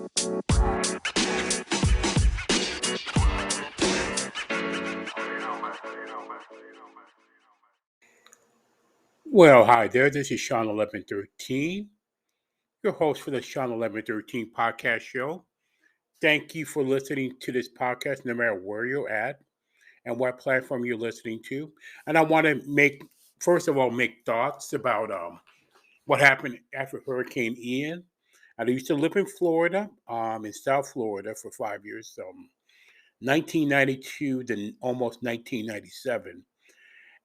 Well, hi there. This is Shawn1113, your host for the Shawn1113 Podcast Show. Thank you for listening to this podcast, no matter where you're at and what platform you're listening to. And I want to first of all, make thoughts about what happened after Hurricane Ian. I used to live in Florida, in South Florida for 5 years, 1992 to almost 1997.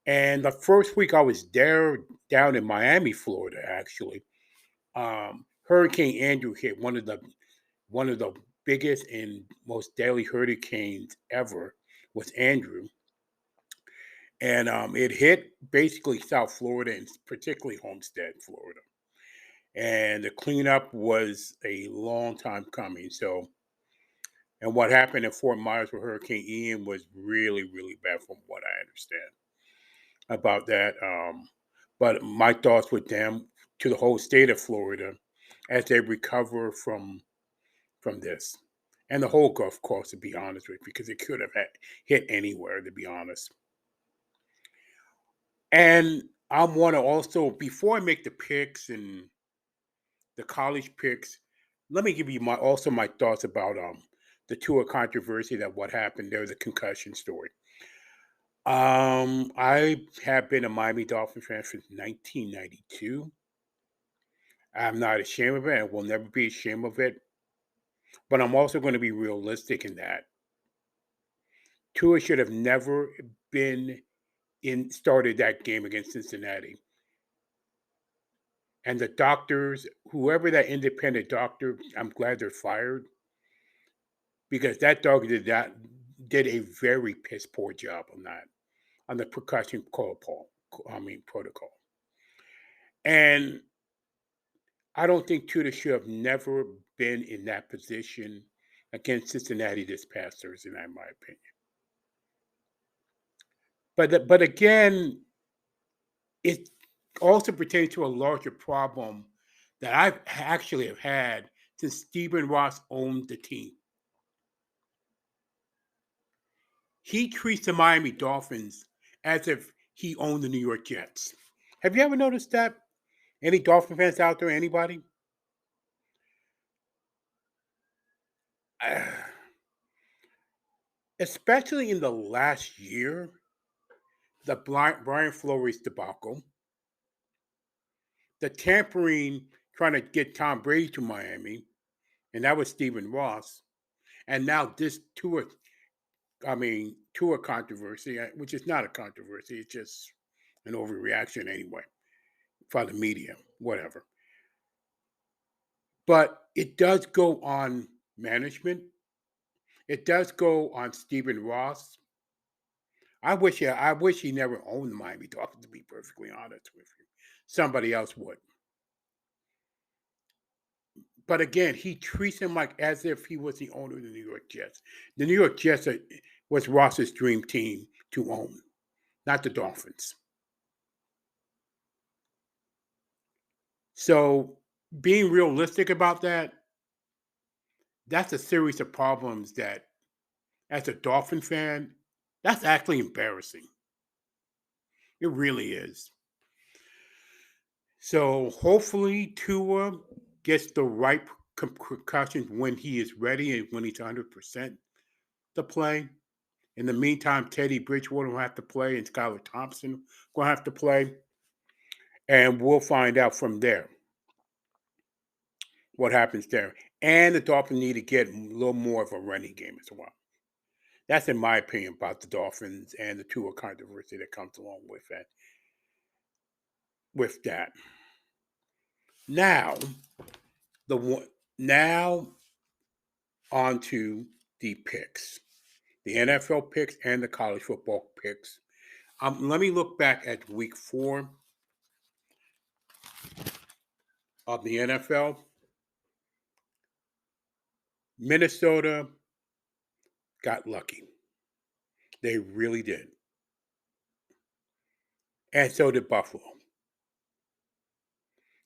And the first week I was there, down in Miami, Florida, actually, Hurricane Andrew hit one of the biggest and most deadly hurricanes ever was Andrew, and it hit basically South Florida and particularly Homestead, Florida. And the cleanup was a long time coming. So, and what happened in Fort Myers with Hurricane Ian was really, really bad, from what I understand about that. But my thoughts with them, to the whole state of Florida, as they recover from this, and the whole Gulf Coast, to be honest with you, because it could have hit anywhere, to be honest. And I want to also, before I make the picks and the college picks, let me give you my thoughts about the Tua controversy, that what happened there, the concussion story. I have been a Miami Dolphins fan since 1992. I'm not ashamed of it. I will never be ashamed of it. But I'm also going to be realistic in that Tua should have never been started that game against Cincinnati. And the doctors, whoever that independent doctor, I'm glad they're fired, because that dog did a very piss poor job on the percussion protocol. And I don't think Tua should have never been in that position against Cincinnati this past Thursday night, in my opinion. But again, it also pertains to a larger problem that I've actually have had since Stephen Ross owned the team. He treats the Miami Dolphins as if he owned the New York Jets. Have you ever noticed that? Any Dolphin fans out there? Anybody? Especially in the last year, the Brian Flores debacle, the tampering, trying to get Tom Brady to Miami, and that was Stephen Ross, and now this Tua controversy, which is not a controversy, it's just an overreaction anyway, for the media, whatever. But it does go on management. It does go on Stephen Ross. I wish he never owned the Miami Dolphins, to be perfectly honest with you. Somebody else would. But again, he treats him like as if he was the owner of the New York Jets. The New York Jets was Ross's dream team to own, not the Dolphins. So being realistic about that, that's a series of problems that, as a Dolphin fan, that's actually embarrassing. It really is. So hopefully Tua gets the right concussions when he is ready and when he's 100% to play. In the meantime, Teddy Bridgewater will have to play and Skylar Thompson will have to play. And we'll find out from there what happens there. And the Dolphins need to get a little more of a running game as well. That's in my opinion about the Dolphins and the Tua controversy that comes along with that. Now, now on to the picks, the NFL picks and the college football picks. Let me look back at week 4 of the NFL. Minnesota got lucky. They really did. And so did Buffalo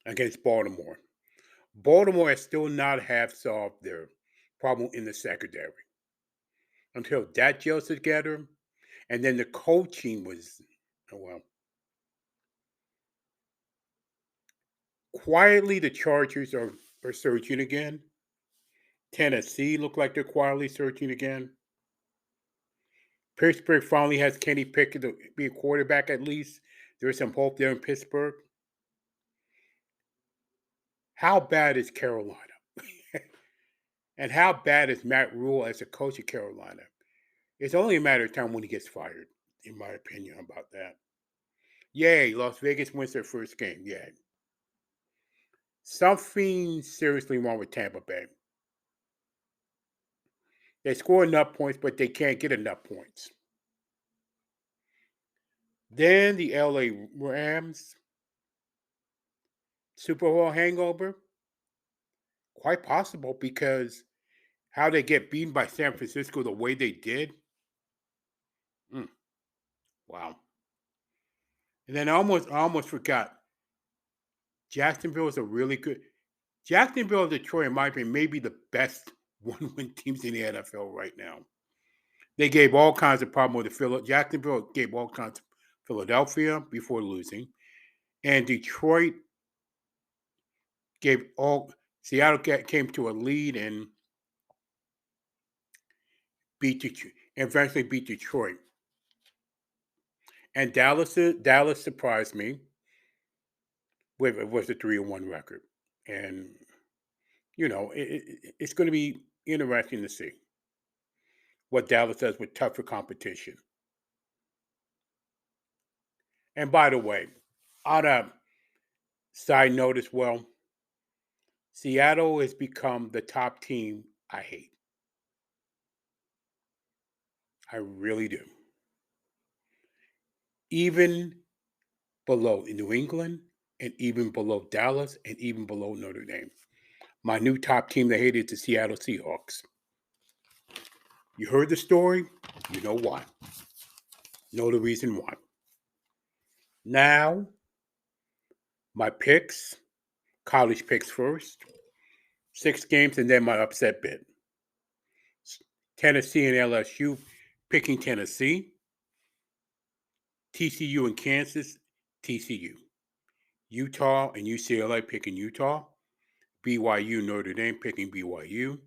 against Baltimore. Baltimore has still not have solved their problem in the secondary until that gels together. And then the coaching was, well, quietly the Chargers are searching again. Tennessee look like they're quietly searching again. Pittsburgh finally has Kenny Pickett to be a quarterback at least. There's some hope there in Pittsburgh. How bad is Carolina? And how bad is Matt Rule as a coach of Carolina? It's only a matter of time when he gets fired, in my opinion, about that. Yay, Las Vegas wins their first game. Yay. Something seriously wrong with Tampa Bay. They score enough points, but they can't get enough points. Then the LA Rams, Super Bowl hangover. Quite possible because how they get beaten by San Francisco the way they did. Wow. And then I almost forgot. Jacksonville is a really good. Jacksonville and Detroit, in my opinion, may be the best one-win teams in the NFL right now. They gave all kinds of problems with the Jacksonville gave all kinds of Philadelphia before losing, and Detroit gave all. Seattle came to a lead and eventually beat Detroit. And Dallas surprised me with it was a 3-1 record, and it's going to be interesting to see what Dallas does with tougher competition. And by the way, on a side note as well, Seattle has become the top team I hate. I really do. Even below New England, and even below Dallas, and even below Notre Dame. My new top team that I hate is the Seattle Seahawks. You heard the story, you know why. Know the reason why. Now, my picks, college picks first. 6 games and then my upset bid. Tennessee and LSU picking Tennessee. TCU and Kansas, TCU. Utah and UCLA picking Utah. BYU, Notre Dame picking BYU.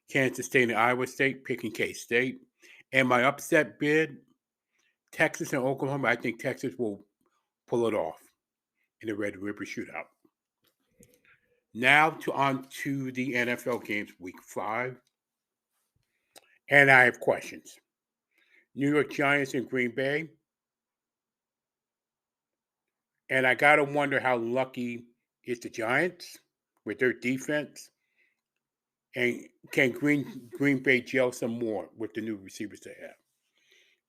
Kansas State and Iowa State picking K-State. And my upset bid, Texas and Oklahoma. I think Texas will pull it off in the Red River Shootout. Now on to the NFL games, Week 5. And I have questions. New York Giants and Green Bay. And I got to wonder how lucky is the Giants with their defense. And can Green Bay gel some more with the new receivers they have?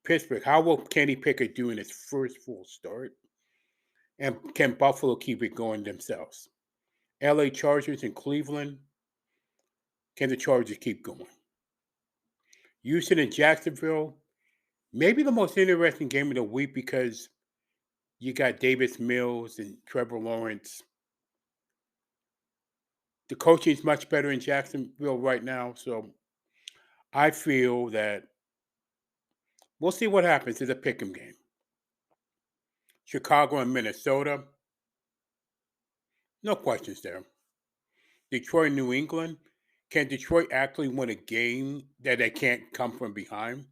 Pittsburgh, how will Kenny Pickett do in his first full start? And can Buffalo keep it going themselves? LA Chargers and Cleveland, can the Chargers keep going? Houston and Jacksonville, maybe the most interesting game of the week because you got Davis Mills and Trevor Lawrence. The coaching is much better in Jacksonville right now, so I feel that we'll see what happens. It's a pick'em game. Chicago and Minnesota, no questions there. Detroit and New England, can Detroit actually win a game that they can't come from behind?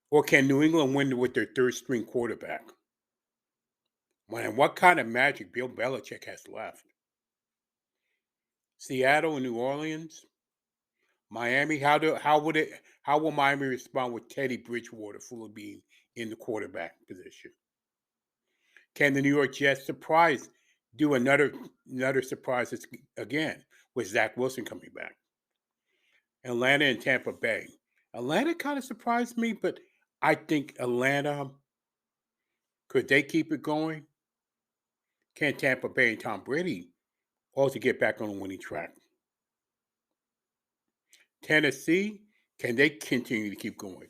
Or can New England win with their third-string quarterback? Man, what kind of magic Bill Belichick has left? Seattle and New Orleans, Miami. How will Miami respond with Teddy Bridgewater fully being in the quarterback position? Can the New York Jets do another surprise again with Zach Wilson coming back? Atlanta and Tampa Bay. Atlanta kind of surprised me, but I think Atlanta, could they keep it going? Can Tampa Bay and Tom Brady also get back on a winning track? Tennessee, can they continue to keep going?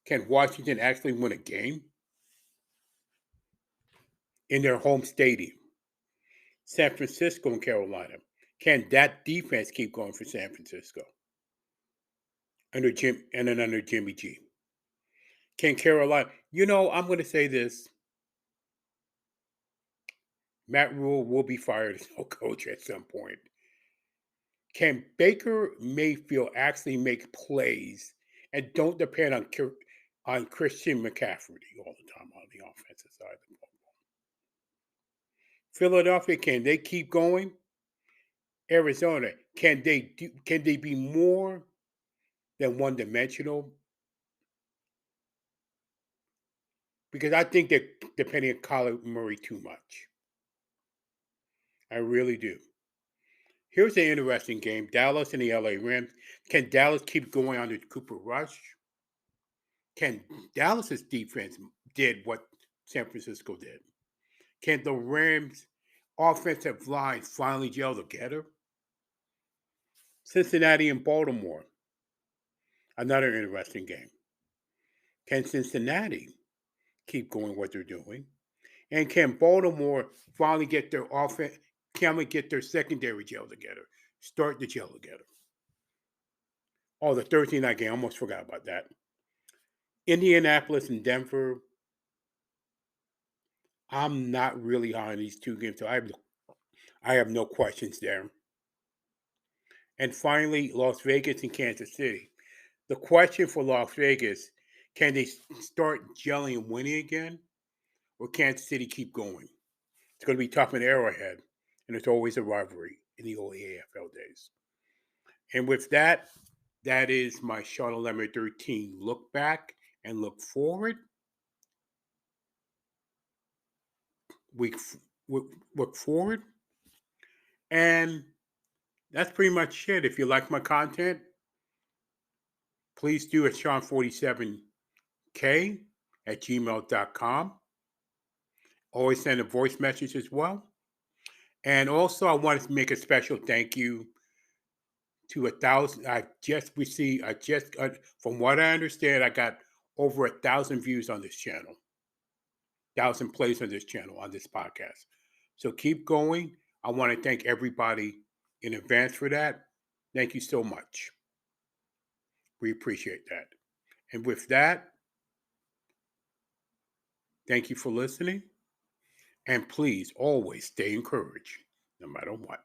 Can Washington actually win a game in their home stadium? San Francisco and Carolina. Can that defense keep going for San Francisco under Jimmy G? Can Carolina? I'm going to say this: Matt Rule will be fired as head coach at some point. Can Baker Mayfield actually make plays and don't depend on Christian McCaffrey all the time on the offensive side of the ball? Philadelphia, can they keep going? Arizona, can they be more than one dimensional? Because I think they're depending on Kyler Murray too much. I really do. Here's an interesting game: Dallas and the LA Rams. Can Dallas keep going under Cooper Rush? Can Dallas's defense did what San Francisco did? Can the Rams' offensive line finally gel together? Cincinnati and Baltimore, another interesting game. Can Cincinnati keep going what they're doing? And can Baltimore finally get their offense, can we get their secondary gel together? Start the gel together. Oh, the Thursday night game, I almost forgot about that. Indianapolis and Denver. I'm not really high on these two games, so I have no questions there. And finally, Las Vegas and Kansas City. The question for Las Vegas, can they start gelling and winning again? Or Kansas City keep going? It's going to be tough in Arrowhead, and it's always a rivalry in the old AFL days. And with that, that is my Shawn1113 look back and look forward. Look forward. And that's pretty much it. If you like my content, please do at Shawn47k@gmail.com. Always send a voice message as well. And also, I wanted to make a special thank you to 1,000. From what I understand, I got over 1,000 views on this channel, 1,000 plays on this channel, on this podcast. So keep going. I want to thank everybody in advance for that. Thank you so much. We appreciate that. And with that, thank you for listening. And please always stay encouraged, no matter what.